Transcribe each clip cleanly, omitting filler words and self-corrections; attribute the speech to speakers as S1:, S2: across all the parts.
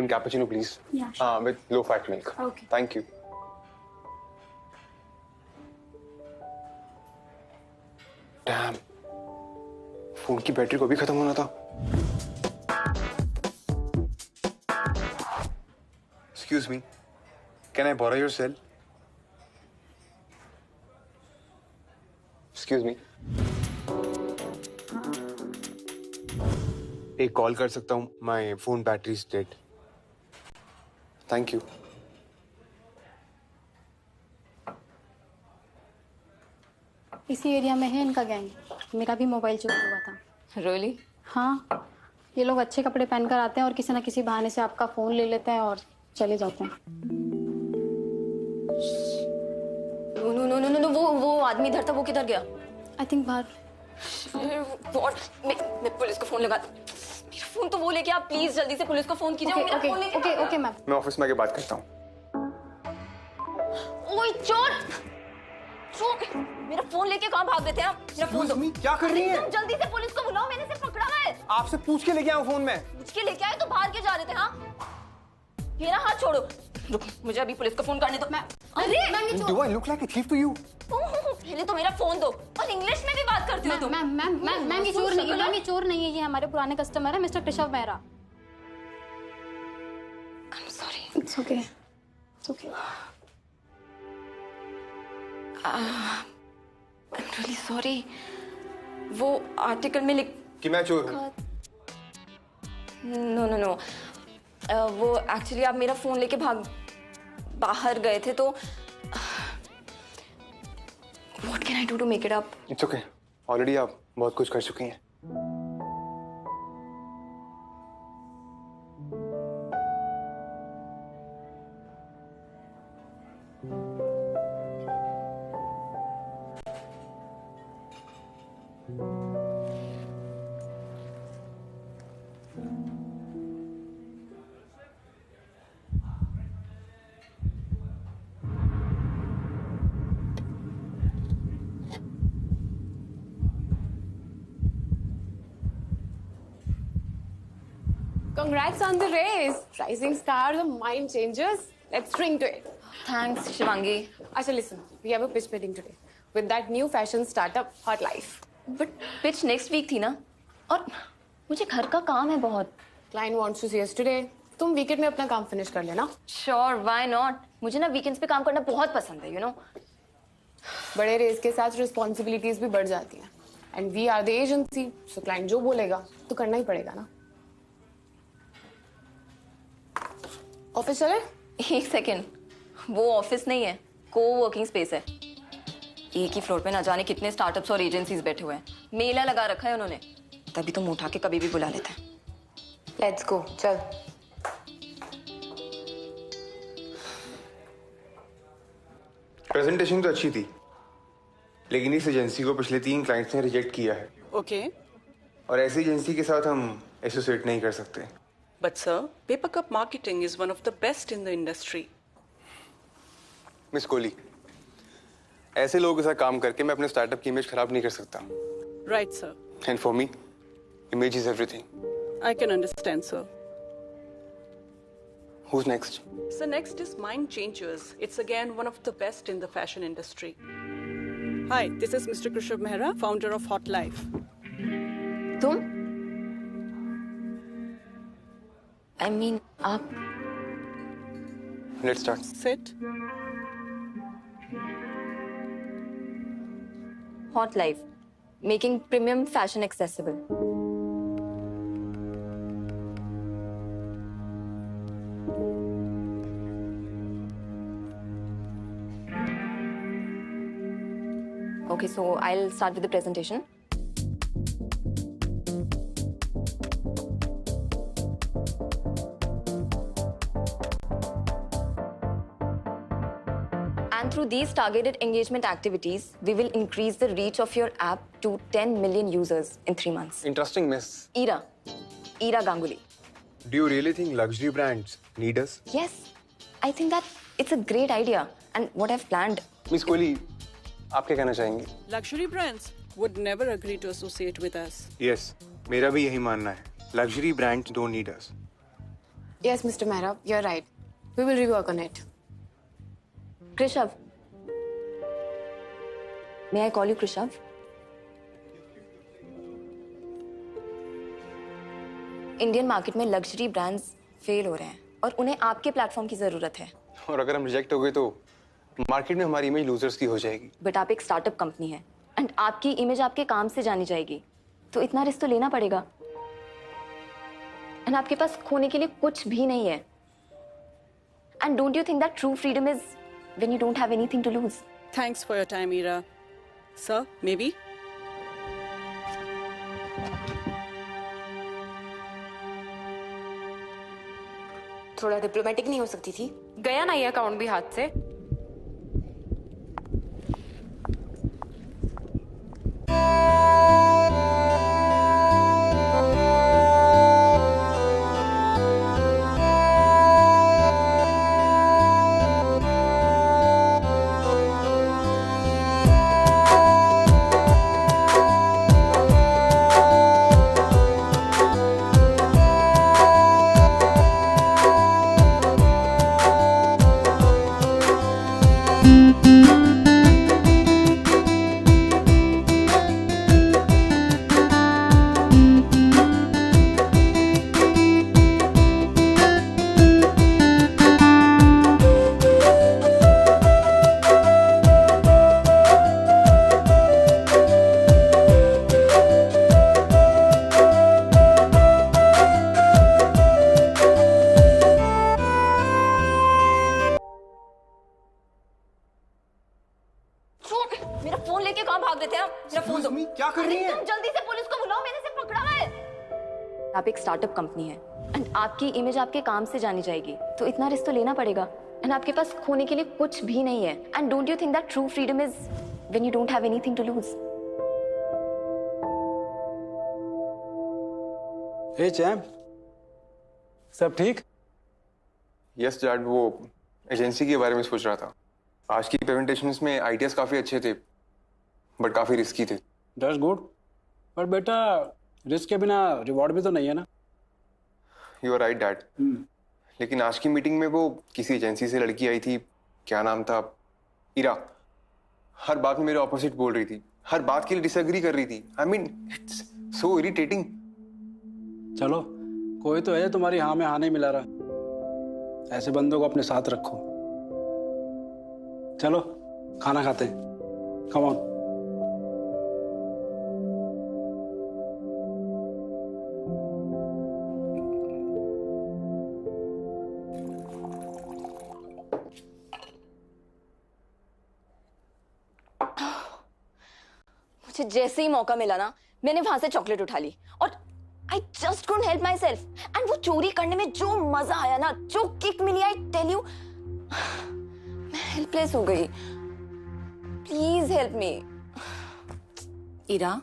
S1: one cappuccino, please.
S2: Yeah, sure.
S1: With low-fat milk.
S2: Okay.
S1: Thank you. Damn. Phone की battery को भी खत्म होना था. Excuse me. Can I borrow your cell? Excuse me. एक call कर सकता हूँ. My phone battery is dead. Thank you.
S2: इसी एरिया में है इनका गैंग. मेरा भी मोबाइल चोरी हुआ था.
S3: Really?
S2: हाँ, ये लोग अच्छे कपड़े पहनकर आते हैं और किसी न किसी बहाने से आपका फोन ले लेते हैं और चले जाते हैं.
S3: नो वो आदमी इधर था, वो किधर गया?
S2: आई थिंक बाहर.
S3: मैं पुलिस को फोन लगा. मेरा फोन तो वो लेके आप प्लीज जल्दी से पुलिस को फोन कीजिए.
S2: Okay ma'am.
S1: मैं ऑफिस में आके बात करता हूँ.
S3: ओए चोर! मेरा फोन लेके कहाँ भाग गए थे आप? मेरा फोन दो.
S1: क्या कर रही हैं?
S3: जल्दी से पुलिस को बुलाओ, मैंने सिर्फ पकड़ा है.
S1: आपसे पूछ के लेके आया फोन में.
S3: पूछ के लेके आए तो भाग के जा रहे थे. हाँ, मेरा हाथ छोड़ो. रुक, मुझे अभी पुलिस को फोन करने दो. अरे
S1: Do I look like a thief to you?
S3: पहले तो मेरा फोन दो. और इंग्लिश में भी बात करती हो तुम.
S2: मैम ये चोर नहीं है. मैम ये चोर नहीं है. ये हमारे पुराने कस्टमर है mister Krishabh Mehra.
S3: I'm sorry.
S2: It's okay. It's okay.
S3: I'm really sorry. वो आर्टिकल में लिख
S1: कि मैं चोर हूँ.
S3: नो वो एक्चुअली आप मेरा फोन लेके बाहर गए थे तो What can I do to make it up?
S1: It's okay. Already आप बहुत कुछ कर चुकी हैं.
S4: Congrats on the race. Rising stars or mind changers. Let's drink to it.
S3: Thanks, Shivangi.
S4: Asha, listen. We have a pitch meeting today with that new fashion startup, Hot Life.
S3: But pitch next week थी ना? और मुझे घर का काम है बहुत.
S4: Client wants to see us today. तुम weekend में अपना काम finish कर लेना.
S3: Sure, why not? मुझे ना weekends पे काम करना बहुत पसंद है, you know.
S4: बड़े रेस के साथ responsibilities भी बढ़ जाती हैं. And we are the agency, so client जो बोलेगा तो करना ही पड़ेगा ना. ऑफिस चले?
S3: एक सेकेंड, वो ऑफिस नहीं है, को-वर्किंग स्पेस है. एक ही फ्लोर पे ना जाने कितने स्टार्टअप्स और एजेंसीज बैठे हुए हैं. मेला लगा रखा है उन्होंने. तभी तो उठा के कभी भी बुला लेते हैं.
S4: Let's go. चल.
S1: प्रेजेंटेशन तो अच्छी थी, लेकिन इस एजेंसी को पिछले 3 क्लाइंट्स ने रिजेक्ट किया है.
S5: Okay.
S1: और ऐसी एजेंसी के साथ हम एसोसिएट नहीं कर सकते.
S5: But sir, Paper Cup Marketing is one of the best in the industry.
S1: Miss Kohli, ऐसे लोगों के साथ काम करके मैं अपने स्टार्टअप की इमेज खराब नहीं कर सकता.
S5: Right, sir.
S1: And for me, image is everything.
S5: I can understand, sir.
S1: Who's next?
S5: So next is Mind Changers. It's again one of the best in the fashion industry. Hi, this is Mr. Krishabh Mehra, founder of Hot Life.
S3: तुम? I mean, आप?
S1: Let's start.
S5: Sit.
S3: Hot Life, making premium fashion accessible. Okay, so I'll start with the presentation. And through these targeted engagement activities, we will increase the reach of your app to 10 million users in 3 months.
S1: Interesting, miss.
S3: Ira Ganguly.
S1: Do you really think luxury brands need us?
S3: Yes, I think that it's a great idea. And what I've planned.
S1: Miss Kohli, आप क्या कहना चाहेंगे?
S5: Luxury brands would never agree to associate with us.
S1: Yes, मेरा भी यही मानना है. Luxury brands don't need us.
S4: Yes, Mr. Mehra, you're right. We will rework on it.
S3: Krishav, may I call you Krishav? Indian market में luxury brands fail हो रहे हैं और उन्हें आपके प्लेटफॉर्म की जरूरत है।
S1: और अगर हम रिजेक्ट हो गए तो मार्केट में हमारी इमेज लूजर्स की हो जाएगी।
S3: बट आप एक स्टार्टअप कंपनी है एंड आपकी इमेज आपके काम से जानी जाएगी, तो इतना रिस्क तो लेना पड़ेगा। एंड आपके पास खोने के लिए कुछ भी नहीं है। And don't you think that true freedom is when you don't have anything to lose?
S5: Thanks for your time, Ira. Sir, maybe?
S4: थोड़ा डिप्लोमेटिक नहीं हो सकती थी? गया ना ये अकाउंट भी हाथ से।
S3: मेरा फोन लेके कहाँ भाग रहे थे आप? मेरा फोन दो।
S1: क्या कर रही हैं?
S3: तुम जल्दी से पुलिस को बुलाओ, मैंने इसे पकड़ा है। आप एक स्टार्टअप कंपनी है एंड आपकी इमेज आपके काम से जानी जाएगी, तो इतना रिस्क तो लेना पड़ेगा। एंड आपके पास खोने के लिए कुछ भी नहीं है। And don't you think that true freedom is when you don't have anything to lose?
S6: Hey champ, सब ठीक?
S1: यस डैड, वो एजेंसी के बारे में सोच रहा था। आज की प्रेजेंटेशंस में आइडियाज काफी अच्छे थे बट काफी रिस्की थे।
S6: दैट्स गुड, पर बेटा रिस्क के बिना रिवॉर्ड भी तो नहीं है ना।
S1: You are right dad. लेकिन आज की मीटिंग में वो किसी एजेंसी से लड़की आई थी, क्या नाम था, इरा। हर बात में मेरे ऑपोजिट बोल रही थी, हर बात के लिए डिसएग्री कर रही थी। I mean it's so irritating.
S6: चलो, कोई तो है तुम्हारी हाँ में हाँ नहीं मिला रहा। ऐसे बंदों को अपने साथ रखो। चलो खाना खाते हैं, कम ऑन।
S3: मुझे जैसे ही मौका मिला ना, मैंने वहां से चॉकलेट उठा ली और I just couldn't help myself. And वो चोरी करने में जो मजा आया ना, जो किक मिली, आई टेल यू, मैं हेल्पलेस हो गई। Please help me.
S7: इरा,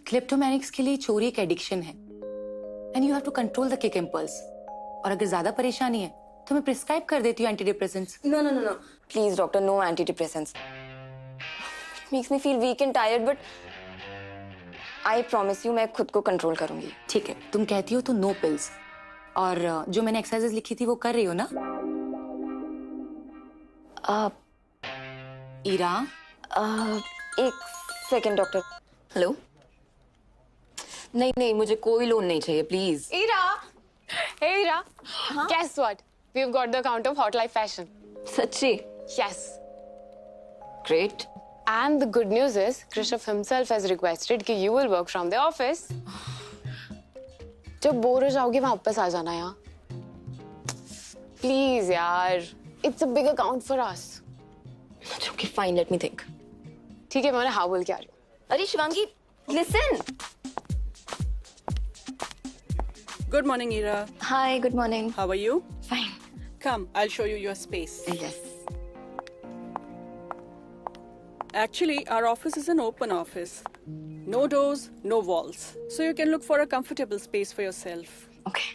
S7: क्लिप्टोमैनिक्स के लिए चोरी एक एडिक्शन है and you have to control the kick impulse. और अगर ज्यादा परेशानी है तो मैं प्रिस्क्राइब कर देती हूँ antidepressants.
S3: No no no no, please doctor, no antidepressants. Makes me feel weak and tired, but I promise you मैं खुद को कंट्रोल करूंगी।
S7: ठीक है, तुम कहती हो तो नो पिल्स। और जो मैंने एक्सरसाइजेस लिखी थी वो कर रही हो ना? इरा,
S3: एक सेकेंड डॉक्टर। हेलो? नहीं नहीं, मुझे कोई लोन नहीं चाहिए, please.
S4: Ira! Hey Ira! Guess what? We've got the account of Hot Life Fashion.
S3: सच्ची?
S4: Yes.
S3: Great.
S4: And the good news is, Krishav himself has requested कि you will work from the office. जब bore हो जाओगे वापस आ जाना यहाँ। Please यार, it's a big account for us.
S3: Okay fine, let me think.
S4: ठीक है, मैं उन्हें हाँ बोल के आ रही हूँ।
S3: अरे Shivangi, listen.
S5: Good morning, Ira.
S3: Hi, good morning.
S5: How are you?
S3: Fine.
S5: Come, I'll show you your space.
S3: Yes.
S5: Actually, our office is an open office. No doors, no walls. So you can look for a comfortable space for yourself.
S3: Okay.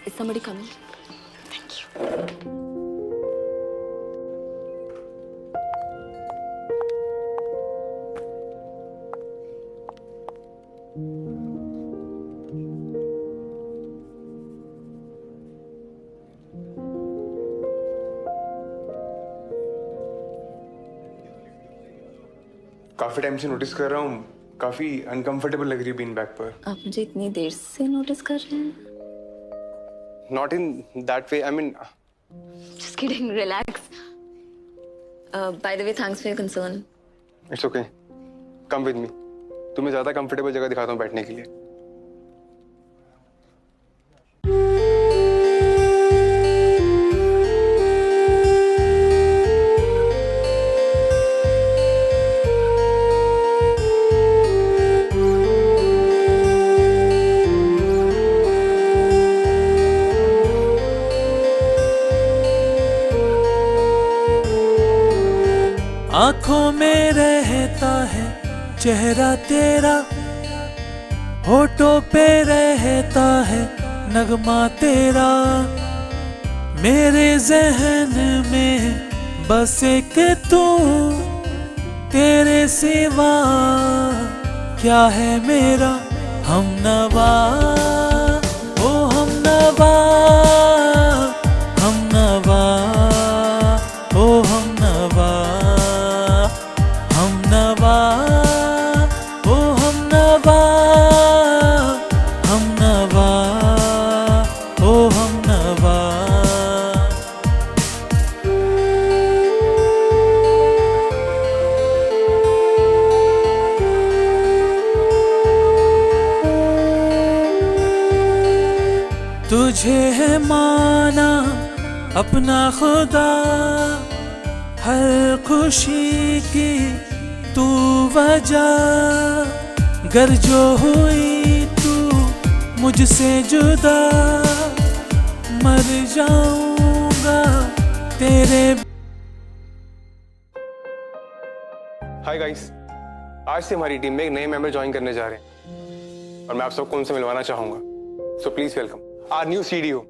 S3: Is somebody coming? Thank you.
S1: काफी time से notice कर रहा हूँ, काफी uncomfortable लग रही है bean bag पर।
S3: आप मुझे इतनी देर से नोटिस कर रहे हैं?
S1: Not in that way, I mean.
S3: Just kidding, relax. By the way, thanks for your concern.
S1: It's okay, come with मी। तुम्हें ज्यादा कंफर्टेबल जगह दिखाता हूँ बैठने के लिए।
S8: आंखों में रहता है चेहरा तेरा, होठों पे रहता है नगमा तेरा, मेरे जहन में बस एक तू, तेरे सिवा क्या है मेरा हमनवा, ओ हमनवा, हमनवा, ओ हमनवा, हमनवा, ओ हमनवा, हमनवा, ओ हमनवा। तुझे है माना अपना खुदा, हर खुशी की तू वजह, गर जो हुई तू मुझसे जुदा, मर जाऊंगा तेरे।
S1: हाय गाइस, आज से हमारी टीम में एक नए मेंबर ज्वाइन करने जा रहे हैं और मैं आप सबको उनसे मिलवाना चाहूंगा। So please welcome our new CDO,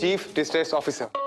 S1: chief distress officer.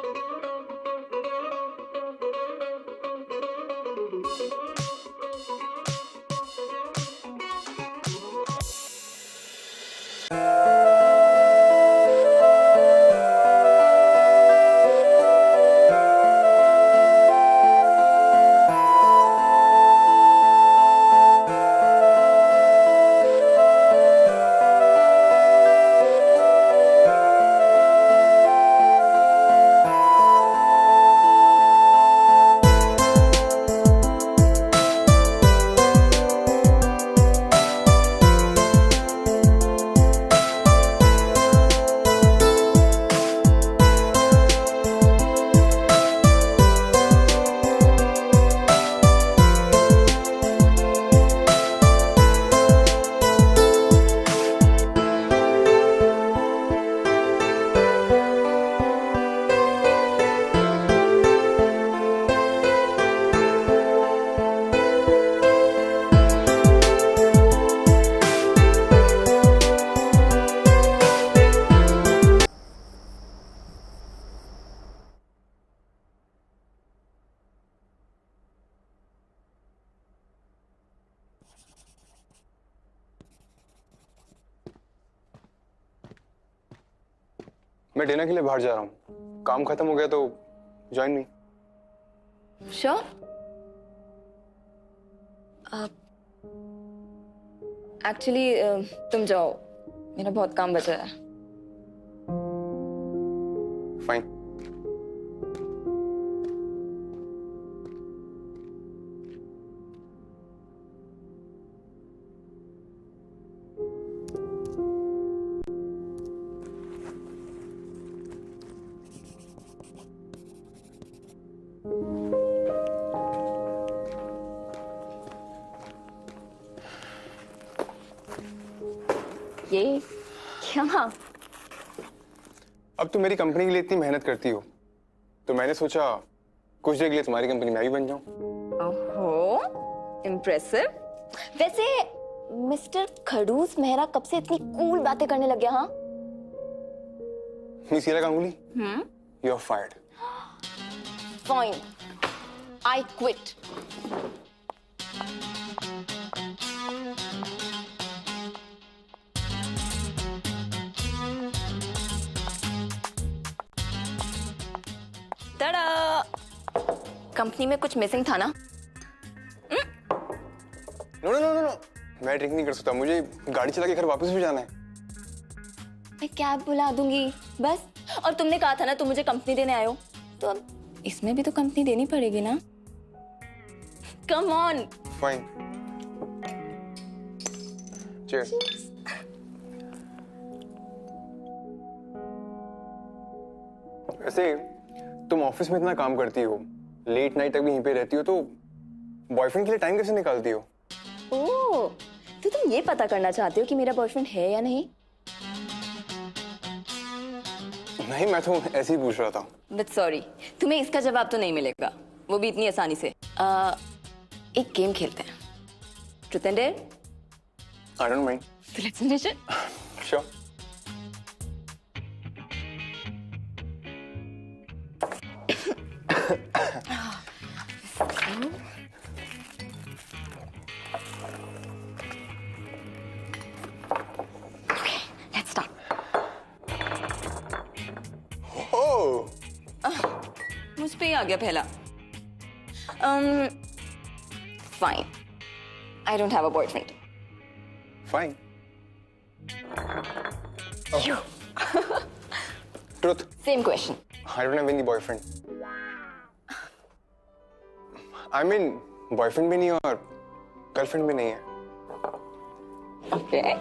S1: मैं डिनर के लिए बाहर जा रहा हूँ, काम खत्म हो गया तो ज्वाइन मी।
S3: Sure. एक्चुअली तुम जाओ, मेरा बहुत काम बचा है।
S1: फाइन।
S3: ये क्या?
S1: अब तुम मेरी कंपनी के लिए इतनी मेहनत करती हो तो मैंने सोचा कुछ देर के लिए तुम्हारी कंपनी में भी बन जाऊं।
S3: ओहो, इम्प्रेसिव। वैसे मिस्टर खड़ूस मेहरा कब से इतनी कूल बातें करने लग गया? हाँ,
S1: miss Ira Ganguly, you are fired.
S3: Fine, I quit. Company में कुछ मिसिंग था ना?
S1: No no no no no, मैं ड्रिंक नहीं कर सकता, मुझे गाड़ी चला के घर वापस भी जाना है।
S3: मैं कैब बुला दूंगी बस। और तुमने कहा था ना तुम मुझे कंपनी देने आए हो, तो अब इसमें भी तो कंपनी देनी पड़ेगी ना। Come on.
S1: Fine, cheers. वैसे तुम ऑफिस में इतना काम करती हो, लेट नाइट तक भी यहीं पे रहती हो, तो बॉयफ्रेंड के लिए टाइम कैसे निकालती हो?
S3: ओह, तो तुम ये पता करना चाहते हो कि मेरा बॉयफ्रेंड है या नहीं?
S1: नहीं, मैं तो ऐसे ही पूछ रहा था।
S3: बट सॉरी, तुम्हें इसका जवाब तो नहीं मिलेगा, वो भी इतनी आसानी से। एक गेम खेलते हैं, truth and dare.
S1: I don't mind.
S3: So let's finish it.
S1: Sure.
S3: Let's start.
S1: ओह,
S3: मुझ पे ही आ गया पहला। Fine. I don't have a boyfriend.
S1: Fine.
S3: You.
S1: Truth,
S3: Same question.
S1: I don't have any boyfriend. I mean boyfriend भी नहीं और girlfriend भी नहीं है।
S3: Okay.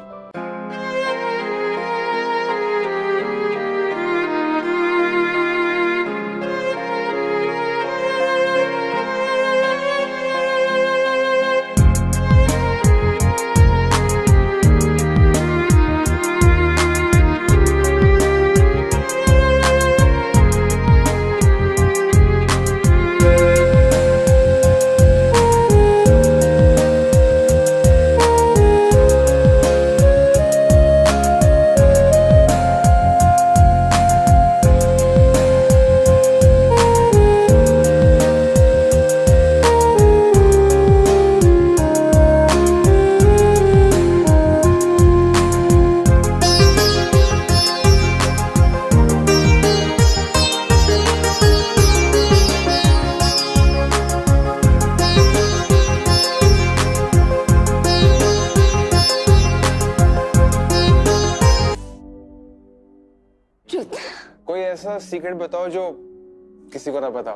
S3: Truth.
S1: कोई ऐसा सीक्रेट बताओ जो किसी को ना पता।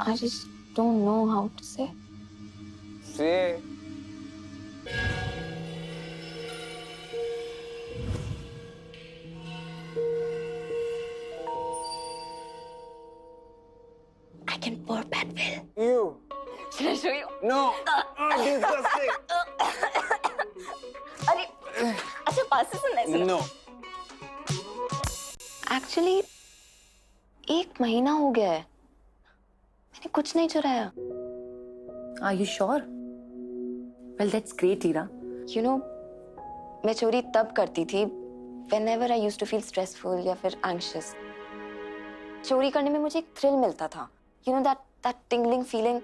S3: I just don't know how to say.
S1: से
S3: I can pour bad will.
S1: you
S3: Should I show you?
S1: no disgusting
S3: अरे, अच्छा पास से सुनना है।
S1: no
S3: एक्चुअली 1 महीना हो गया है, मैंने कुछ नहीं चुराया।
S7: Are you sure? Well, that's great, Ira.
S3: You know, मैं चोरी तब करती थी whenever I used to feel stressful या फिर anxious. चोरी करने में मुझे एक थ्रिल मिलता था, you know that tingling feeling.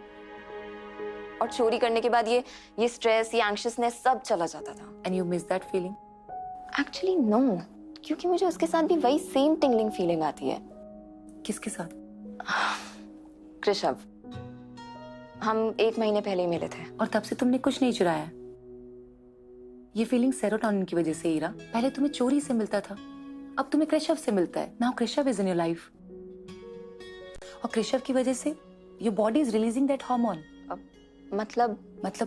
S3: और चोरी करने के बाद ये स्ट्रेस, ये एंग्शियसनेस सब चला जाता था।
S7: And you miss that feeling?
S3: Actually no, क्योंकि मुझे उसके साथ भी वही सेम टिंगलिंग फीलिंग आती है।
S7: किसके साथ?
S3: कृषव, हम 1 महीने पहले ही मिले थे।
S7: और तब से तुमने कुछ नहीं चुराया? ये फीलिंग सेरोटोनिन की वजह से, ईरा। पहले तुम्हें चोरी से मिलता था, अब तुम्हें कृषव से मिलता है। Now Krishav is in your life, और कृषव की वजह से your body is releasing that hormone.
S3: मतलब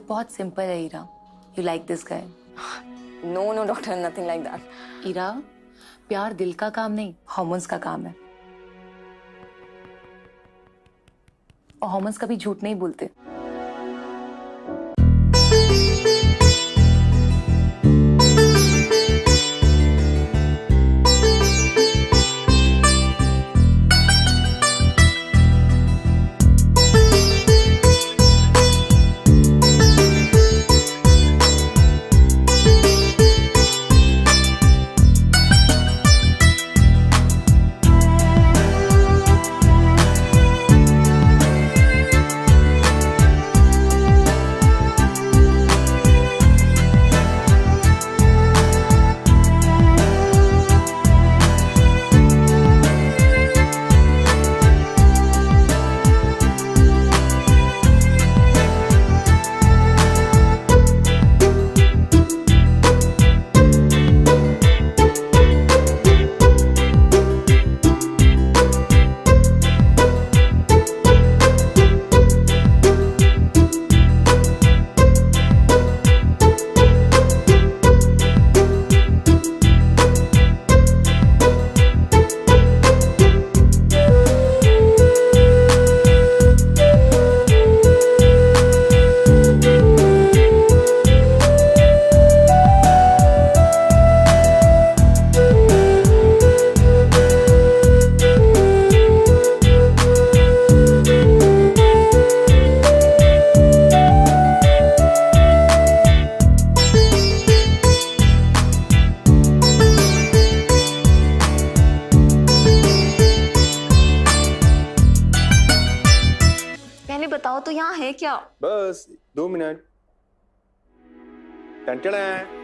S7: बहुत सिंपल है, Ira. You like this guy?
S3: No doctor, nothing like that.
S7: Ira, प्यार दिल का काम नहीं, हार्मोन्स का काम है, और हार्मोन्स कभी झूठ नहीं बोलते।
S3: यहाँ है क्या?
S1: बस 2 मिनट। टन-टन-टन।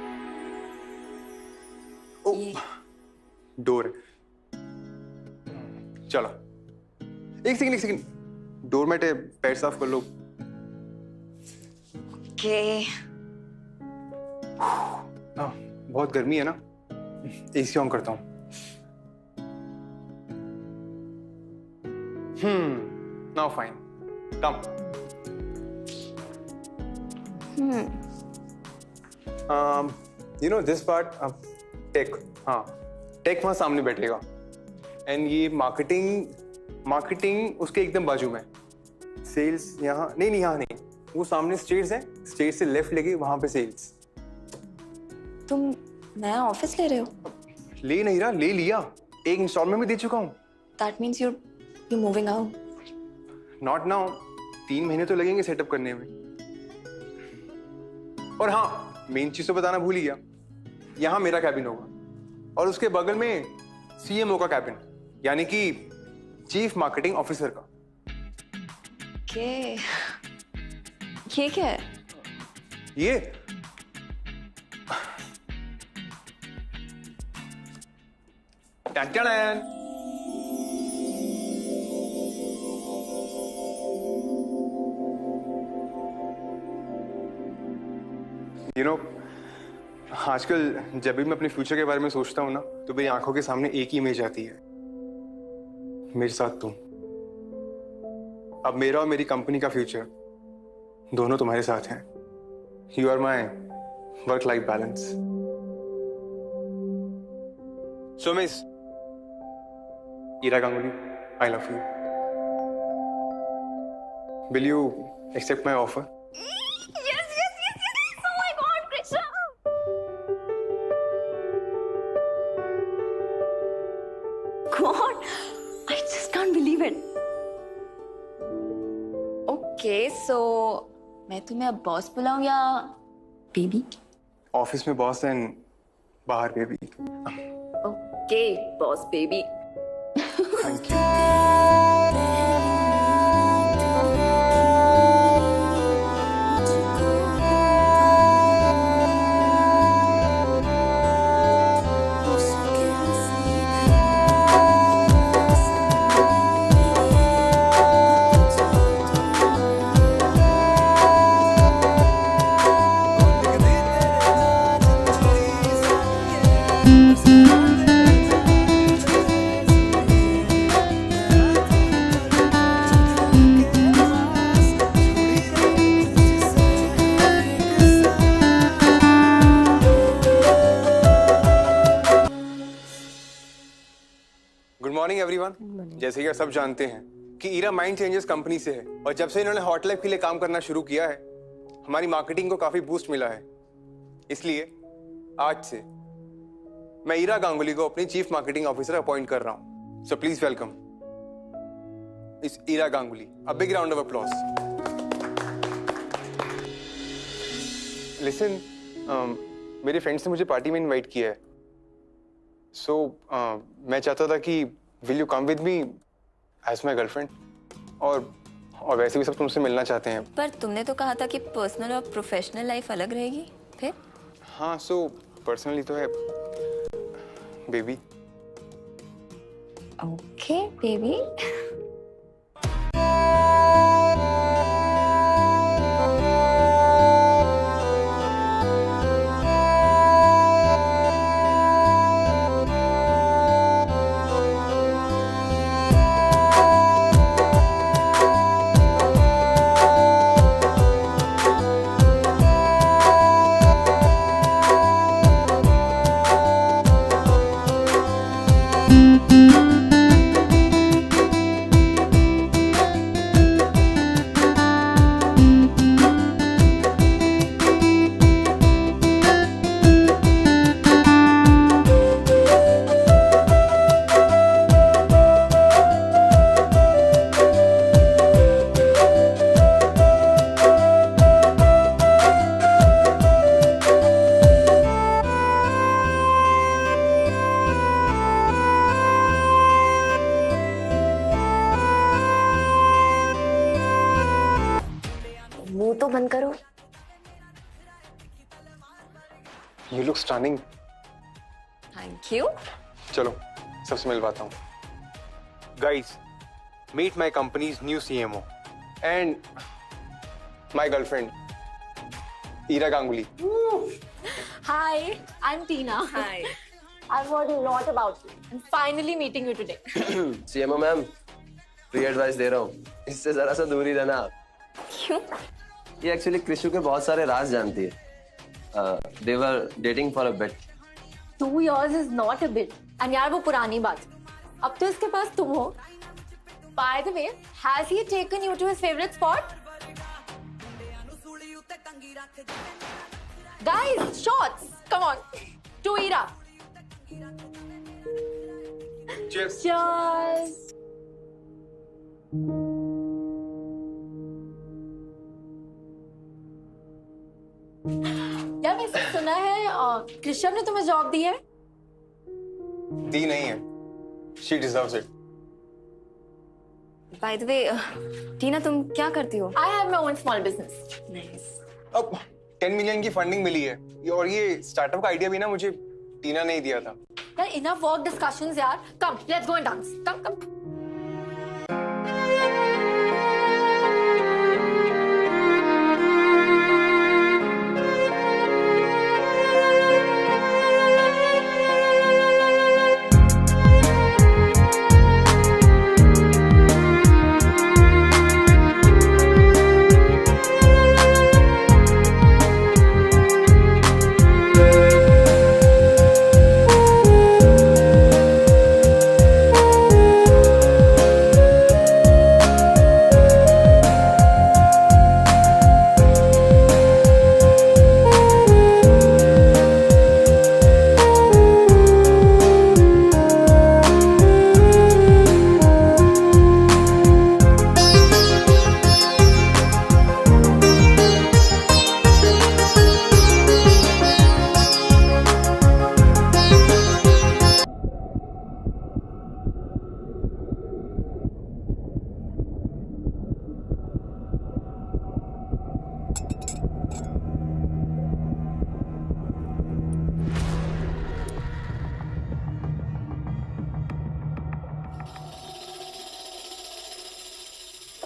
S1: ओ, डोर। चलो, एक सेकंड। डोरमेट है, पैर साफ कर लो।
S3: के
S1: बहुत गर्मी है ना, एसी ऑन करता हूँ। Now fine, come. You know this part, Tech. हाँ, टेक वहां सामने बैठेगा, एंड ये मार्केटिंग उसके एकदम बाजू में। सेल्स यहाँ नहीं, यहाँ नहीं, वो सामने स्टेज है, स्टेज से लेफ्ट लेके वहां पे सेल्स।
S3: तुम नया ऑफिस ले रहे हो?
S1: ले नहीं रहा, ले लिया, एक इंस्टॉलमेंट में दे चुका हूँ।
S3: That means you're moving out.
S1: Not now, 3 महीने तो लगेंगे सेटअप करने में। और हाँ, मेन चीज तो बताना भूल ही गया, यहाँ मेरा कैबिन होगा और उसके बगल में सीएमओ का कैबिन, यानी कि चीफ मार्केटिंग ऑफिसर का।
S3: ये क्या है?
S1: ये टन-टन-टन। यू नो, आजकल जब भी मैं अपने फ्यूचर के बारे में सोचता हूँ ना, तो मेरी आंखों के सामने एक ही इमेज आती है, मेरे साथ तुम। अब मेरा और मेरी कंपनी का फ्यूचर दोनों तुम्हारे साथ हैं। You are my work life balance. So miss Ira Ganguly, I love you. Will you accept my offer?
S3: Yes. Oh my God, Krishna. God, I just can't believe it. Okay, so मैं तुम्हें अब boss बुलाऊं या baby?
S1: Office में boss and बाहर baby.
S3: Okay, boss baby.
S1: Thank you. Good morning everyone. जैसे कि आप सब जानते हैं कि ईरा माइंड चेंजेस कंपनी से है, और जब से इन्होंने हॉट लाइफ के लिए काम करना शुरू किया है, हमारी मार्केटिंग को काफी बूस्ट मिला है। इसलिए आज से मैं ईरा गांगुली को अपनी चीफ मार्केटिंग ऑफिसर अपॉइंट कर रहा हूं। सो प्लीज वेलकम इस Ira Ganguly. A big round of applause. Listen, मेरे फ्रेंड्स ने मुझे पार्टी में इनवाइट किया है, सो मैं चाहता था कि will you come with me as my girlfriend, और वैसे भी सब तुमसे मिलना चाहते हैं।
S3: पर तुमने तो कहा था कि पर्सनल और प्रोफेशनल लाइफ अलग रहेगी। फिर?
S1: हाँ, सो पर्सनली तो है baby.
S3: Okay baby.
S1: You look stunning.
S3: Thank you.
S1: चलो सबसे मिलवाता हूँ। Guys, meet my company's new CMO and my girlfriend, Ira Ganguly.
S9: Hi, I'm Tina.
S3: Hi.
S9: I've heard a lot about you. I'm finally meeting you today.
S10: CMO ma'am, free advice दे रहा हूँ, इससे जरा सा दूर ही रहना आप।
S3: क्यों?
S10: ये एक्चुअली कृषु के बहुत सारे राज जानती है। They were dating for a bit.
S9: 2 years is not a bit. And यार वो पुरानी बात। अब तो इसके पास तुम हो। By the way, has he taken you to his favorite spot? Guys, shots! Come on. To Ira.
S1: Cheers.
S9: Cheers. यार वैसे सुना है कृष्ण ने तुम्हें जॉब दी है?
S1: दी नहीं है। She deserves it.
S3: By the way, टीना तुम क्या करती हो?
S9: I have my own small business.
S3: Nice.
S1: अब 10 मिलियन की फंडिंग मिली है और ये स्टार्टअप का आइडिया भी ना मुझे टीना ने ही दिया था।
S9: यार enough work discussions यार. Come, let's go and dance. Come.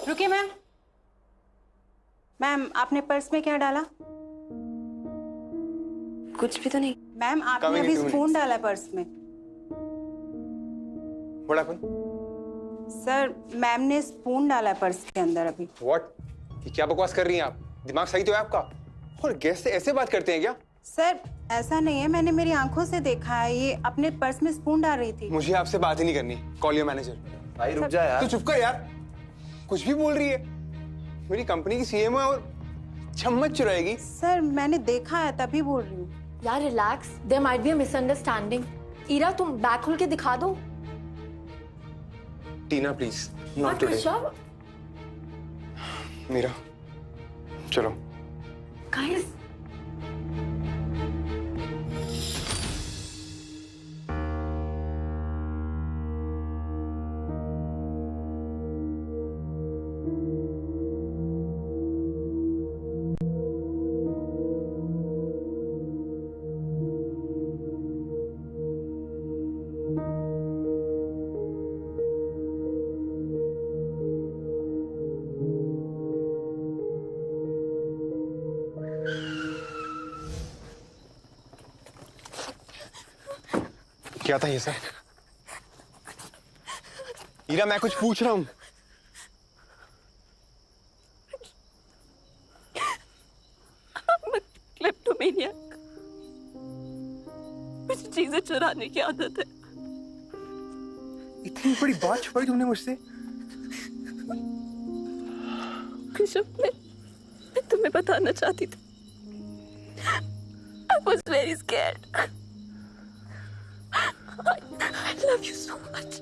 S5: रुकिए मैम। मैम आपने पर्स में क्या डाला?
S3: कुछ भी तो नहीं।
S5: मैम आपने
S1: Coming
S5: अभी
S1: in 2
S5: स्पून
S1: minutes.
S5: डाला पर्स में।
S1: What happened?
S5: सर मैम ने स्पून डाला पर्स के अंदर अभी।
S1: What? ये क्या बकवास कर रही हैं आप? दिमाग सही तो है आपका? और गेस्ट से ऐसे बात करते हैं क्या?
S5: सर ऐसा नहीं है, मैंने मेरी आंखों से देखा है, ये अपने पर्स में स्पून डाल रही थी।
S1: मुझे आपसे बात ही नहीं करनी। Call your manager.
S10: भाई रुक जा यार।
S1: तू चुप कर यार। कुछ भी बोल रही है। मेरी कंपनी की सीएमओ है और चम्मच चुराएगी।
S5: सर मैंने देखा है तभी बोल रही हूँ।
S9: यार relax, there might be a misunderstanding. Ira तुम बैग खोल के दिखा दो।
S1: Tina please, not today.
S9: Rishabh,
S1: Meera, चलो।
S9: गाइस
S1: क्या था ये सब? हीरा मैं कुछ पूछ रहा हूँ।
S5: क्लेप्टोमेनियक। मुझे चीजें चुराने की आदत है।
S1: इतनी बड़ी बात छुपाई तुमने मुझसे?
S5: कृष्ण मैं तुम्हें बताना चाहती थी। I was very scared. I love you so much.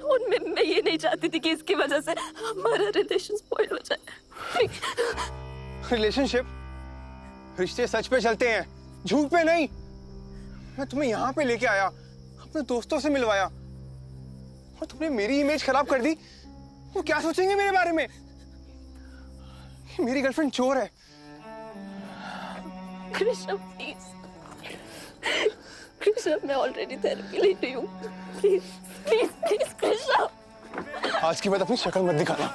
S5: और मैं ये नहीं चाहती थी कि इसकी वजह से हमारा रिलेशन स्पॉइल हो जाए।
S1: रिलेशनशिप? रिश्ते सच पे चलते हैं, झूठ पे नहीं। मैं तुम्हें यहाँ पे लेके आया, अपने दोस्तों से मिलवाया, और तुमने मेरी इमेज खराब कर दी। वो क्या सोचेंगे मेरे बारे में? मेरी गर्लफ्रेंड चोर है।
S5: कृष्ण प्लीज
S3: कृष्ण, मैं ऑलरेडी थेरेपी ले रही हूँ। Please please please Krishna.
S1: आज की बात अपनी शक्ल मत दिखाना।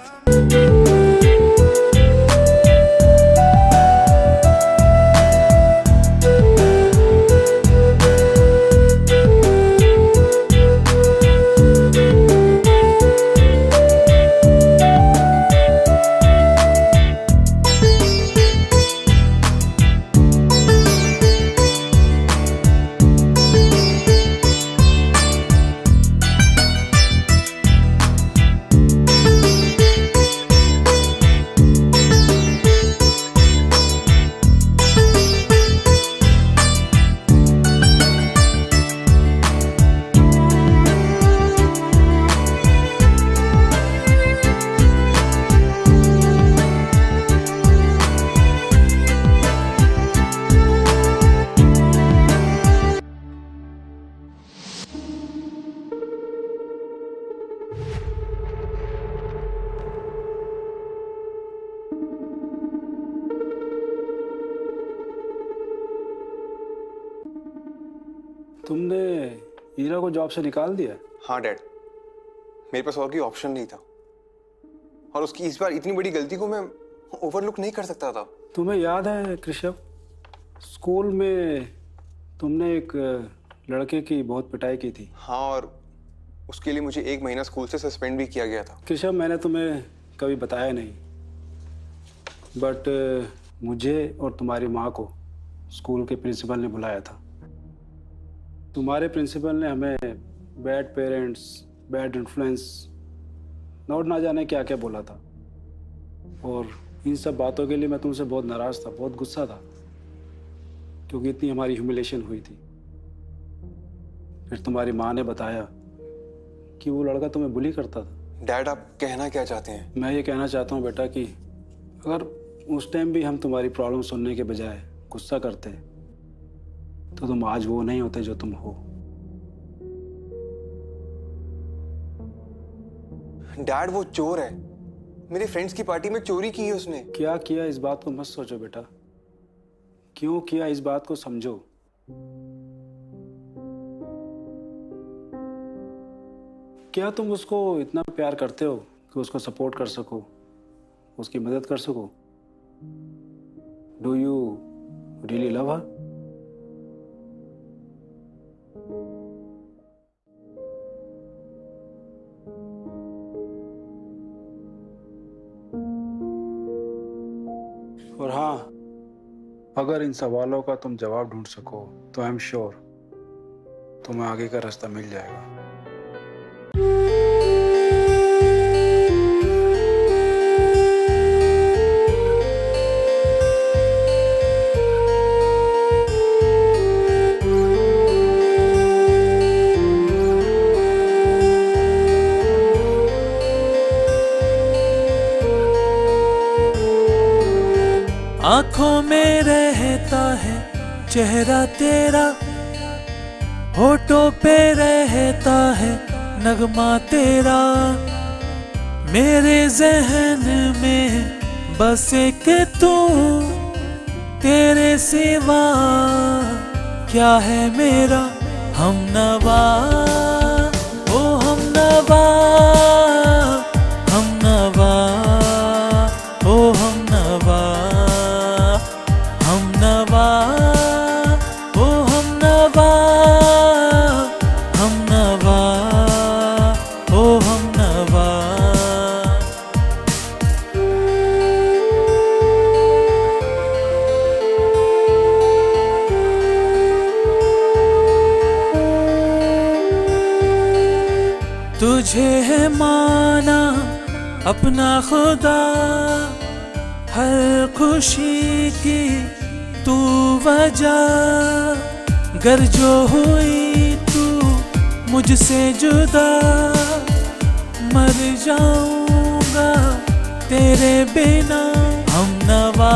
S6: तुमने हीरा को जॉब से निकाल दिया?
S1: हाँ डैड, मेरे पास और कोई ऑप्शन नहीं था, और उसकी इस बार इतनी बड़ी गलती को मैं ओवरलुक नहीं कर सकता था।
S6: तुम्हें याद है कृष्ण, स्कूल में तुमने एक लड़के की बहुत पिटाई की थी।
S1: हाँ, और उसके लिए मुझे 1 महीना स्कूल से सस्पेंड भी किया गया था।
S6: कृष्ण, मैंने तुम्हें कभी बताया नहीं, बट मुझे और तुम्हारी माँ को स्कूल के प्रिंसिपल ने बुलाया था। तुम्हारे प्रिंसिपल ने हमें बैड पेरेंट्स, बैड इन्फ्लुएंस, और ना जाने क्या क्या बोला था, और इन सब बातों के लिए मैं तुमसे बहुत नाराज़ था, बहुत गुस्सा था, क्योंकि इतनी हमारी ह्यूमिलेशन हुई थी। फिर तुम्हारी माँ ने बताया कि वो लड़का तुम्हें बुली करता था।
S1: डैड, आप कहना क्या चाहते हैं?
S6: मैं ये कहना चाहता हूँ बेटा कि अगर उस टाइम भी हम तुम्हारी प्रॉब्लम सुनने के बजाय गुस्सा करते तो तुम आज वो नहीं होते जो तुम हो।
S1: डैड, वो चोर है। मेरे फ्रेंड्स की पार्टी में चोरी की है उसने।
S6: क्या किया इस बात को मत सोचो बेटा, क्यों किया इस बात को समझो। क्या तुम उसको इतना प्यार करते हो कि उसको सपोर्ट कर सको, उसकी मदद कर सको? डू यू रियली लव हर? और हाँ, अगर इन सवालों का तुम जवाब ढूंढ सको तो आई एम श्योर तुम्हें आगे का रास्ता मिल जाएगा।
S8: आंखों में रहता है चेहरा तेरा, होठों पे रहता है नगमा तेरा, मेरे जहन में बस एक तू, तेरे सिवा क्या है मेरा हमनवा, ओ हमनवा, हमनवा, ओ हमनवा, हमनवा, ओ हमनवा, हमनवा, ओ हमनवा। तुझे है माना अपना खुदा, हर खुशी की तू वजह, गर जो हुई तू मुझसे जुदा, मर जाऊंगा तेरे बिना हमनवा,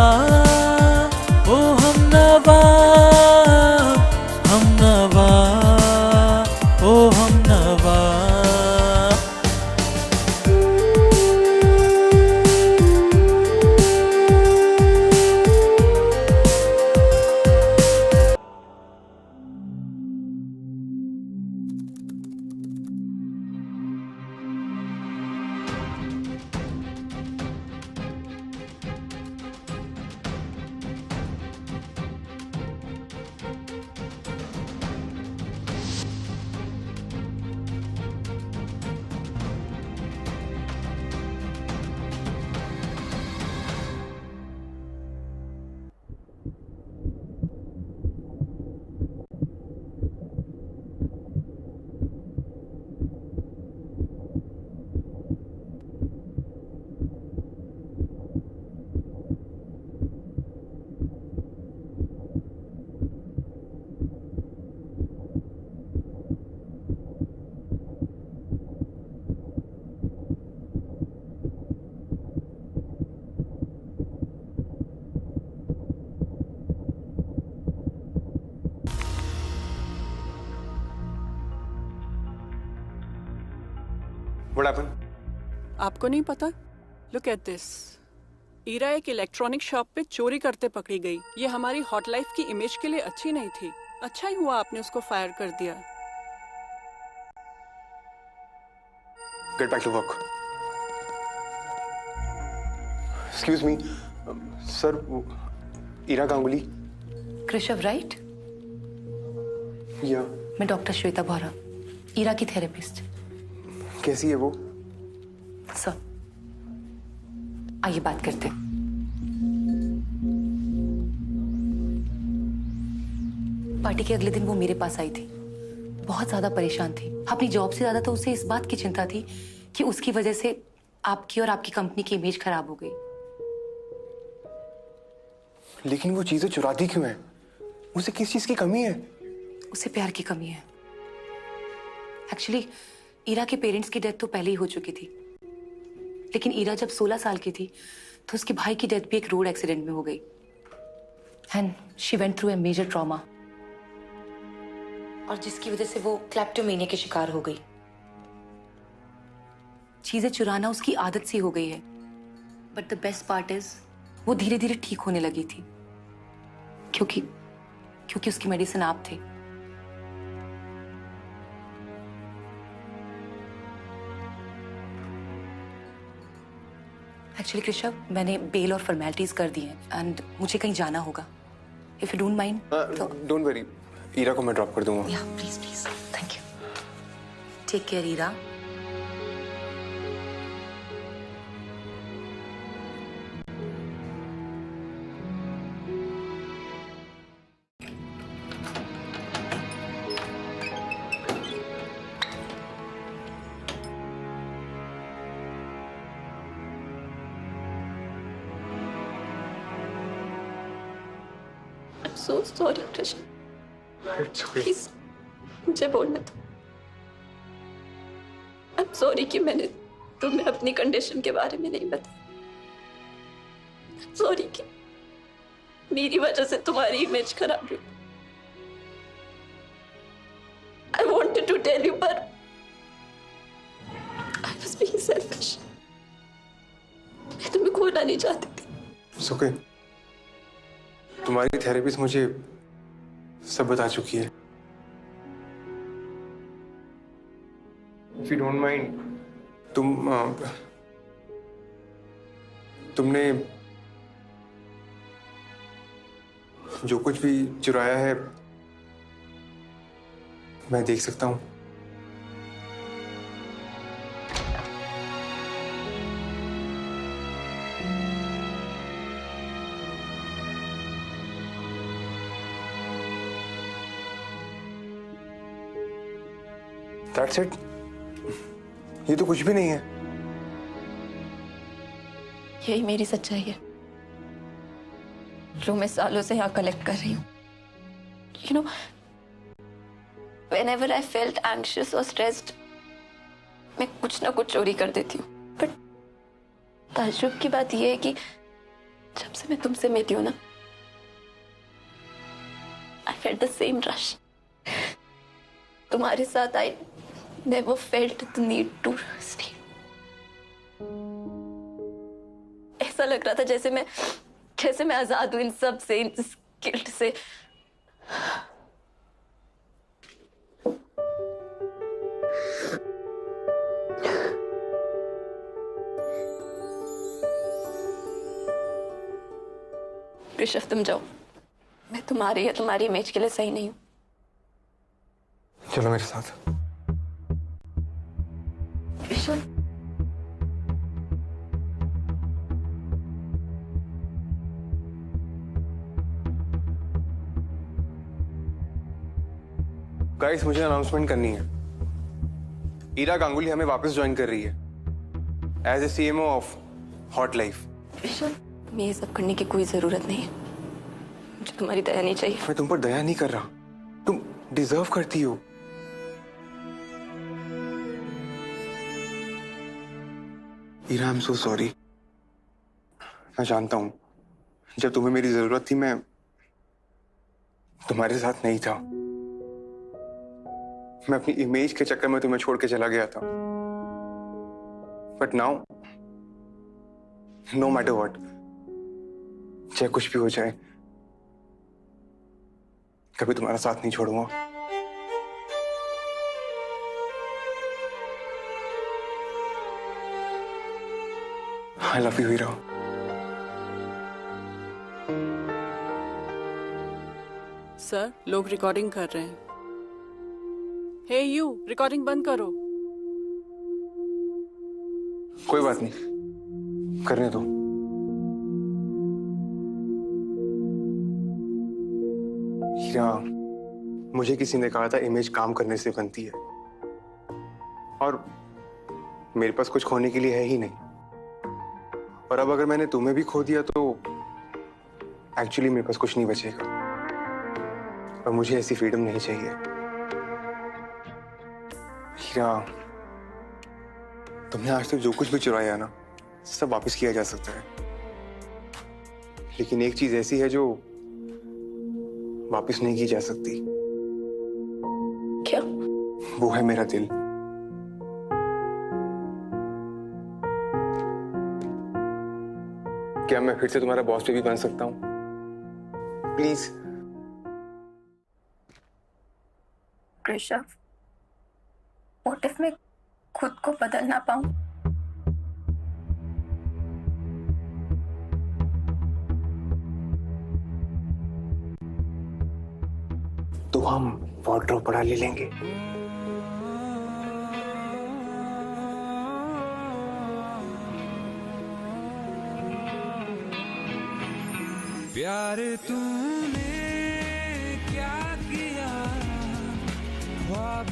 S8: ओ हमनवा, हमनवा, ओ हमनवा।
S1: What happened?
S5: आपको नहीं पता? Look at this. ईरा एक इलेक्ट्रॉनिक शॉप पे चोरी करते पकड़ी गई। ये हमारी हॉट लाइफ की इमेज के लिए अच्छी नहीं थी। अच्छा ही हुआ आपने उसको फायर कर दिया।
S1: Get back to work. Excuse me, sir. Ira Ganguly.
S7: Krishav right?
S1: या
S7: मैं डॉक्टर श्वेता बोरा, ईरा की थेरेपिस्ट।
S1: कैसी है वो?
S7: सर आइए बात करते हैं। पार्टी के अगले दिन वो मेरे पास आई थी। बहुत ज्यादा परेशान थी। अपनी जॉब से ज्यादा तो उसे इस बात की चिंता थी कि उसकी वजह से आपकी और आपकी कंपनी की इमेज खराब हो गई।
S1: लेकिन वो चीजें चुराती क्यों है? उसे किस चीज की कमी है?
S7: उसे प्यार की कमी है। एक्चुअली ईरा के पेरेंट्स की डेथ तो पहले ही हो चुकी थी, लेकिन ईरा जब 16 साल की थी तो उसके भाई की डेथ भी एक रोड एक्सीडेंट में हो गई and she went through a major trauma, और जिसकी वजह से वो क्लेप्टोमेनिया के शिकार हो गई। चीजें चुराना उसकी आदत सी हो गई है, but the best part is वो धीरे धीरे ठीक होने लगी थी क्योंकि उसकी मेडिसिन आप थे। एक्चुअली कृषव, मैंने बेल और फॉर्मेलिटीज कर दी हैं एंड मुझे कहीं जाना होगा। इफ यू डोंट माइंड तो
S1: डोंट वरी, ईरा को मैं ड्रॉप कर दूंगा।
S7: या please please, thank you. Take care Ira.
S9: So sorry Krishna, please मुझे बोलने दो। I'm sorry कि मैंने तुम्हें अपनी कंडीशन के बारे में नहीं बताया। I'm sorry कि मेरी वजह से तुम्हारी इमेज खराब हुई। I wanted to tell you but I was being selfish। मैं तुम्हें खोना नहीं चाहती थी।
S1: It's okay। तुम्हारी थेरेपिस्ट मुझे सब बता चुकी है। If you don't mind, तुमने जो कुछ भी चुराया है मैं देख सकता हूँ। That's it? ये तो कुछ भी नहीं है।
S9: यही मेरी सच्चाई है जो मैं सालों से यहाँ कलेक्ट कर रही हूँ। You know, whenever I felt anxious or stressed, मैं कुछ ना कुछ चोरी कर देती हूँ। But ताज्जुब की बात यह है कि जब से मैं तुमसे मिली हूँ ना, I felt the same rush। तुम्हारे साथ I never felt the need to stay। ऐसा लग रहा था जैसे मैं आजाद हूं इन सब से, इन गिल्ट से। ऋषभ तुम जाओ, मैं तुम्हारी इमेज के लिए सही नहीं हूं।
S1: चलो मेरे साथ।
S9: ऋषभ
S1: गाइस, मुझे अनाउंसमेंट करनी है। ईरा गांगुली हमें वापस ज्वाइन कर रही है as a CMO of Hot Life.
S9: Rishabh, तुम्हें ये सब करने की कोई जरूरत नहीं है। मुझे तुम्हारी दया नहीं चाहिए।
S1: मैं तुम पर दया नहीं कर रहा, तुम डिजर्व करती हो। Ira, I am so sorry. मैं जानता हूं जब तुम्हें मेरी जरूरत थी मैं तुम्हारे साथ नहीं था। मैं अपनी इमेज के चक्कर में तुम्हें छोड़ के चला गया था। But now no matter what, चाहे कुछ भी हो जाए, कभी तुम्हारा साथ नहीं छोड़ूंगा। I love you Ira.
S5: Sir, लोग रिकॉर्डिंग कर रहे हैं। हे यू, रिकॉर्डिंग बंद करो।
S1: कोई बात नहीं, करने दो। हीरा, मुझे किसी ने कहा था इमेज काम करने से बनती है, और मेरे पास कुछ खोने के लिए है ही नहीं। और अब अगर मैंने तुम्हें भी खो दिया तो एक्चुअली मेरे पास कुछ नहीं बचेगा, और मुझे ऐसी फ्रीडम नहीं चाहिए। हीरा, तुमने आज तक जो कुछ भी चुराया ना, सब वापस किया जा सकता है, लेकिन एक चीज ऐसी है जो वापस नहीं की जा सकती।
S9: क्या?
S1: वो है मेरा दिल। क्या मैं फिर से तुम्हारा बॉस भी बन सकता हूँ? प्लीज।
S9: कृषव, व्हाट इफ मैं खुद को बदल ना पाऊं?
S1: तो हम वार्डरोब बढ़ा ले लेंगे।
S8: प्यार तूने क्या किया, ख्वाब